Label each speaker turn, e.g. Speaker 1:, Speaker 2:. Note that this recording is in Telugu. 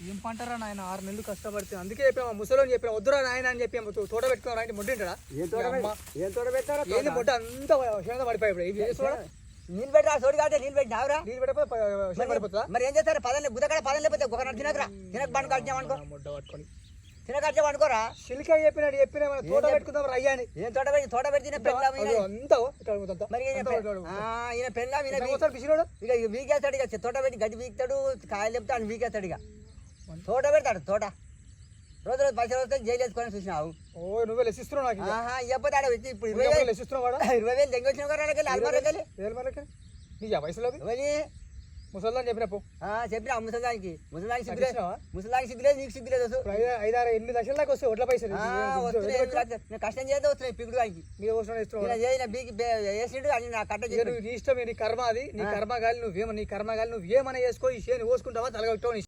Speaker 1: ఏం పంటరా నాయన 6 నెలలు కష్టపడితే అందుకే చెప్పాము ముసలోని చెప్పాము వద్దురా నాయన అని చెప్పాము తోట పెట్టుకున్నారా అంటే ముడ్డింటాడా
Speaker 2: ఏం తోట పెట్టారా
Speaker 1: ఏంది ముడ్డ అంతా పడిపోయి
Speaker 2: నీళ్ళు పెట్టా సోడి కాదే నీళ్ళు పెట్టినావురా
Speaker 1: నీళ్ళు పెట్టకపోతే పడిపోతుందా
Speaker 2: మరి ఏం చేస్తారు పదం బుద్ధకాడ పదం లేకపోతే ఒక తినకరా తినక బండి కట్టినామనుకో
Speaker 1: ముడ్డ పట్టుకొని
Speaker 2: తినకట్టే అనుకోరా
Speaker 1: సిలికా చెప్పినాడు చెప్పిన తోట పెట్టుకుందాం అయ్యాని
Speaker 2: ఏం తోట పెడితే పెళ్ళాం
Speaker 1: అంతా
Speaker 2: మరి ఈయన పెళ్ళాం
Speaker 1: పిసినాడు
Speaker 2: ఇక వీకేస్తాడు ఇక తోట పెట్టి గడ్డి వీక్తాడు కాయలు చెప్తే అని వీకేస్తాడు ఇక తోట పెడతాడు తోట రోజు రోజు పైసలు వస్తే జైలు వేసుకొని చూసినావు
Speaker 1: ఓ నువ్వే లెసిస్తున్నావు నాకు
Speaker 2: ఇవ్వతే ఆడ వచ్చి ఇప్పుడు
Speaker 1: 20,000 లెసిస్తున్నావు
Speaker 2: 20,000 దెంగి వచ్చిన అల్మారెళ్ళి
Speaker 1: నీకు వయసులో ముసల్దాన్ని చెప్పినప్పు
Speaker 2: చెప్పిన ముసలానికి ముసలానికి సిగ్గులేదు నీకు సిగ్గులేదు
Speaker 1: 5-6 లక్షల దాకా వస్తాయి ఒడ్ల పైసలు
Speaker 2: నేను కష్టం చేస్తే వస్తున్నాయి పిగుడు వానికి వేసిండు అని నా కట్ట
Speaker 1: నీ ఇష్టం నీ కర్మ అది నీ కర్మ గాలి నువ్వేమని చేసుకో ఈ చేను కోసుకుంటావా తలగొట్టవు